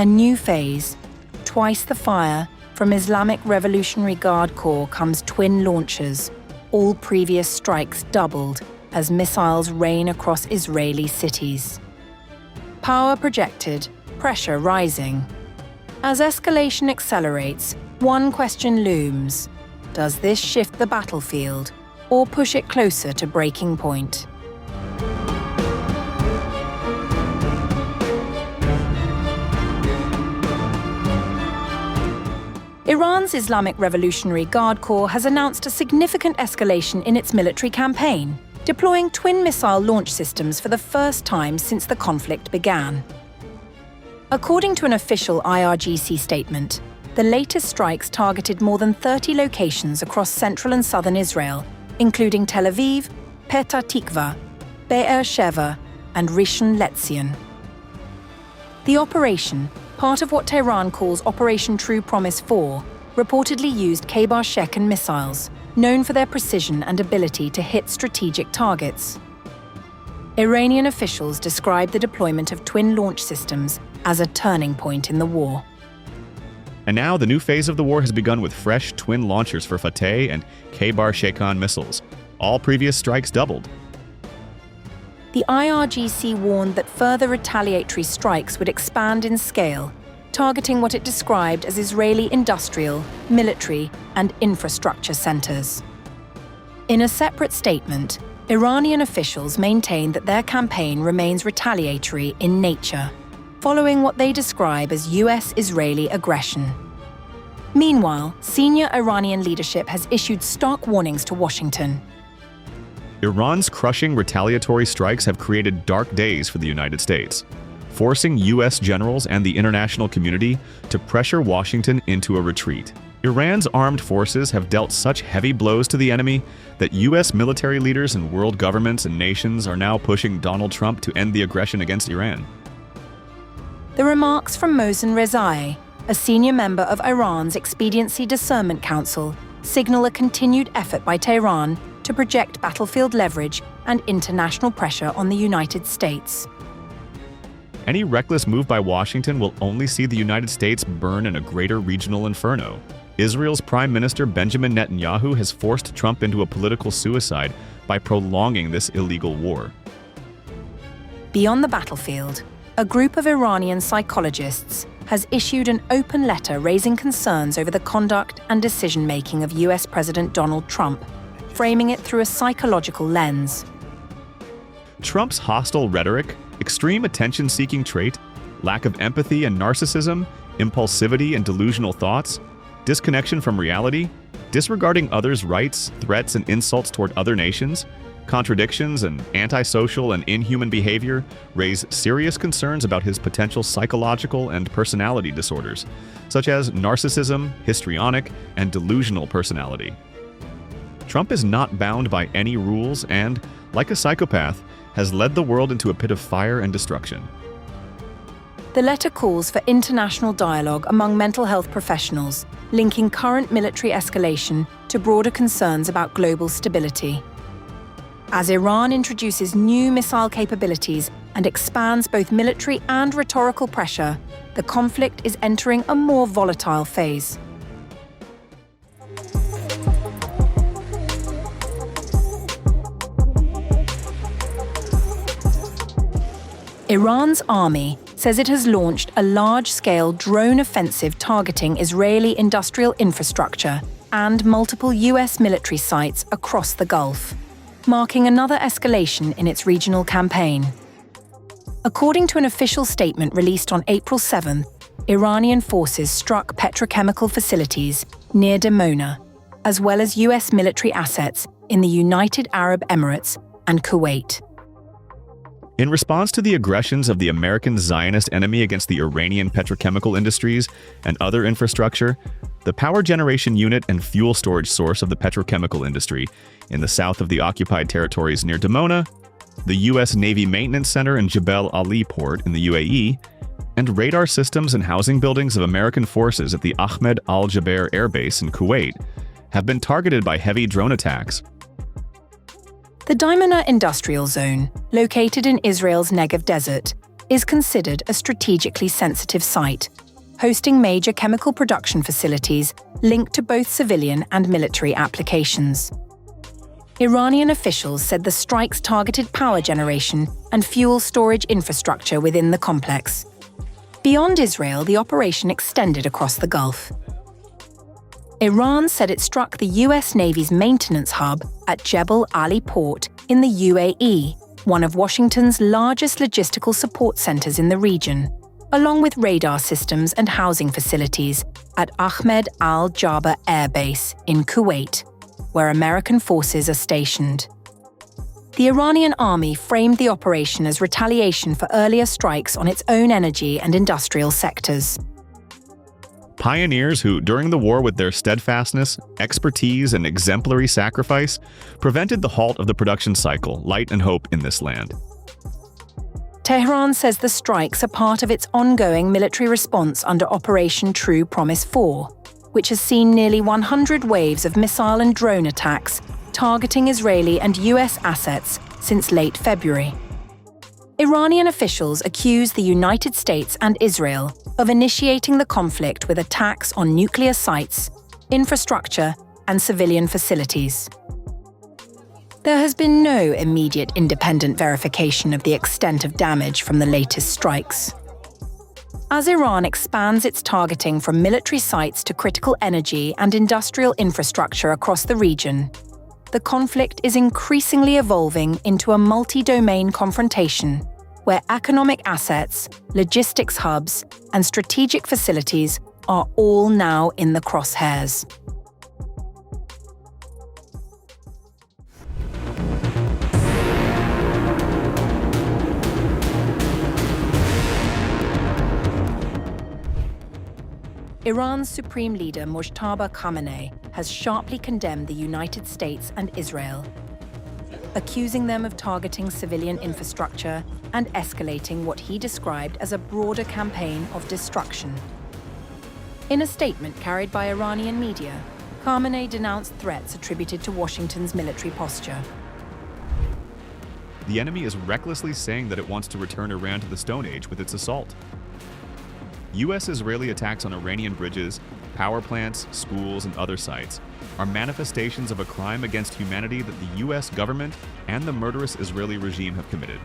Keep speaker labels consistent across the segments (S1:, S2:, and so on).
S1: A new phase, twice the fire, from Islamic Revolutionary Guard Corps comes twin launchers. All previous strikes doubled as missiles rain across Israeli cities. Power projected, pressure rising. As escalation accelerates, one question looms. Does this shift the battlefield or push it closer to breaking point? Iran's Islamic Revolutionary Guard Corps has announced a significant escalation in its military campaign, deploying twin-missile launch systems for the first time since the conflict began. According to an official IRGC statement, the latest strikes targeted more than 30 locations across central and southern Israel, including Tel Aviv, Petah Tikva, Be'er Sheva, and Rishon LeZion. The operation, part of what Tehran calls Operation True Promise 4, reportedly used Kheybar-Shekan missiles, known for their precision and ability to hit strategic targets. Iranian officials described the deployment of twin launch systems as a turning point in the war.
S2: And now the new phase of the war has begun with fresh twin launchers for Fateh and Kheybar-Shekan missiles. All previous strikes doubled.
S1: The IRGC warned that further retaliatory strikes would expand in scale, targeting what it described as Israeli industrial, military, and infrastructure centers. In a separate statement, Iranian officials maintained that their campaign remains retaliatory in nature, following what they describe as US-Israeli aggression. Meanwhile, senior Iranian leadership has issued stark warnings to Washington.
S2: Iran's crushing retaliatory strikes have created dark days for the United States, forcing U.S. generals and the international community to pressure Washington into a retreat. Iran's armed forces have dealt such heavy blows to the enemy that U.S. military leaders and world governments and nations are now pushing Donald Trump to end the aggression against Iran.
S1: The remarks from Mohsen Rezaei, a senior member of Iran's Expediency Discernment Council, signal a continued effort by Tehran to project battlefield leverage and international pressure on the United States.
S2: Any reckless move by Washington will only see the United States burn in a greater regional inferno. Israel's Prime Minister Benjamin Netanyahu has forced Trump into a political suicide by prolonging this illegal war.
S1: Beyond the battlefield, a group of Iranian psychologists has issued an open letter raising concerns over the conduct and decision-making of US President Donald Trump, framing it through a psychological lens.
S2: Trump's hostile rhetoric, extreme attention-seeking trait, lack of empathy and narcissism, impulsivity and delusional thoughts, disconnection from reality, disregarding others' rights, threats, and insults toward other nations, contradictions, and antisocial and inhuman behavior raise serious concerns about his potential psychological and personality disorders, such as narcissism, histrionic, and delusional personality. Trump is not bound by any rules and, like a psychopath, has led the world into a pit of fire and destruction.
S1: The letter calls for international dialogue among mental health professionals, linking current military escalation to broader concerns about global stability. As Iran introduces new missile capabilities and expands both military and rhetorical pressure, the conflict is entering a more volatile phase. Iran's army says it has launched a large-scale drone offensive targeting Israeli industrial infrastructure and multiple US military sites across the Gulf, marking another escalation in its regional campaign. According to an official statement released on April 7th, Iranian forces struck petrochemical facilities near Dimona, as well as US military assets in the United Arab Emirates and Kuwait.
S2: In response to the aggressions of the American Zionist enemy against the Iranian petrochemical industries and other infrastructure, the power generation unit and fuel storage source of the petrochemical industry in the south of the occupied territories near Dimona, the U.S. Navy Maintenance Center in Jebel Ali port in the UAE, and radar systems and housing buildings of American forces at the Ahmed al-Jaber Air Base in Kuwait have been targeted by heavy drone attacks.
S1: The Dimona Industrial Zone, located in Israel's Negev Desert, is considered a strategically sensitive site, hosting major chemical production facilities linked to both civilian and military applications. Iranian officials said the strikes targeted power generation and fuel storage infrastructure within the complex. Beyond Israel, the operation extended across the Gulf. Iran said it struck the US Navy's maintenance hub at Jebel Ali Port in the UAE, one of Washington's largest logistical support centers in the region, along with radar systems and housing facilities at Ahmed al-Jaber Air Base in Kuwait, where American forces are stationed. The Iranian army framed the operation as retaliation for earlier strikes on its own energy and industrial sectors.
S2: Pioneers who, during the war with their steadfastness, expertise, and exemplary sacrifice, prevented the halt of the production cycle, light and hope in this land.
S1: Tehran says the strikes are part of its ongoing military response under Operation True Promise 4, which has seen nearly 100 waves of missile and drone attacks targeting Israeli and US assets since late February. Iranian officials accuse the United States and Israel of initiating the conflict with attacks on nuclear sites, infrastructure, and civilian facilities. There has been no immediate independent verification of the extent of damage from the latest strikes. As Iran expands its targeting from military sites to critical energy and industrial infrastructure across the region, the conflict is increasingly evolving into a multi-domain confrontation where economic assets, logistics hubs, and strategic facilities are all now in the crosshairs. Iran's Supreme Leader Mojtaba Khamenei has sharply condemned the United States and Israel, accusing them of targeting civilian infrastructure and escalating what he described as a broader campaign of destruction. In a statement carried by Iranian media, Khamenei denounced threats attributed to Washington's military posture.
S2: The enemy is recklessly saying that it wants to return Iran to the Stone Age with its assault. US-Israeli attacks on Iranian bridges, power plants, schools, and other sites are manifestations of a crime against humanity that the US government and the murderous Israeli regime have committed.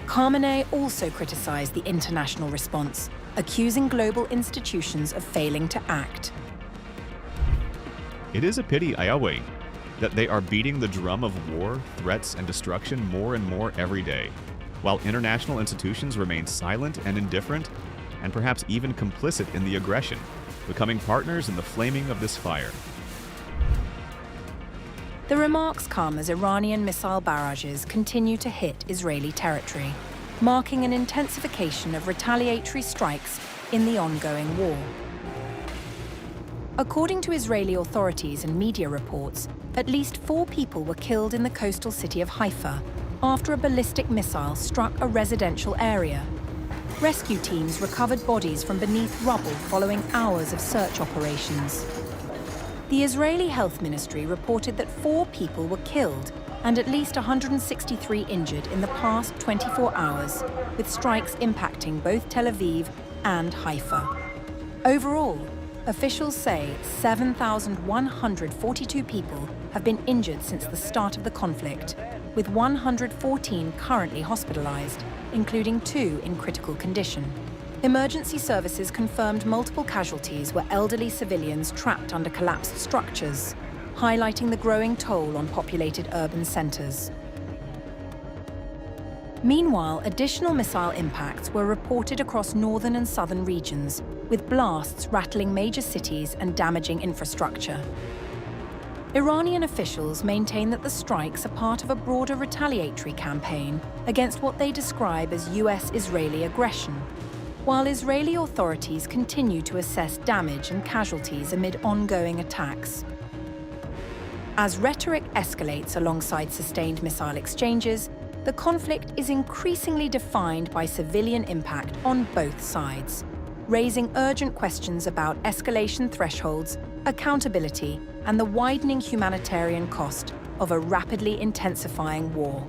S1: Khamenei also criticized the international response, accusing global institutions of failing to act.
S2: It is a pity, Ayaway, that they are beating the drum of war, threats, and destruction more and more every day, while international institutions remain silent and indifferent, and perhaps even complicit in the aggression, becoming partners in the flaming of this fire.
S1: The remarks come as Iranian missile barrages continue to hit Israeli territory, marking an intensification of retaliatory strikes in the ongoing war. According to Israeli authorities and media reports, at least 4 people were killed in the coastal city of Haifa after a ballistic missile struck a residential area. Rescue teams recovered bodies from beneath rubble following hours of search operations. The Israeli Health Ministry reported that 4 people were killed and at least 163 injured in the past 24 hours, with strikes impacting both Tel Aviv and Haifa. Overall, officials say 7,142 people have been injured since the start of the conflict, with 114 currently hospitalized, including 2 in critical condition. Emergency services confirmed multiple casualties were elderly civilians trapped under collapsed structures, highlighting the growing toll on populated urban centers. Meanwhile, additional missile impacts were reported across northern and southern regions, with blasts rattling major cities and damaging infrastructure. Iranian officials maintain that the strikes are part of a broader retaliatory campaign against what they describe as US-Israeli aggression, while Israeli authorities continue to assess damage and casualties amid ongoing attacks. As rhetoric escalates alongside sustained missile exchanges, the conflict is increasingly defined by civilian impact on both sides, raising urgent questions about escalation thresholds, accountability, and the widening humanitarian cost of a rapidly intensifying war.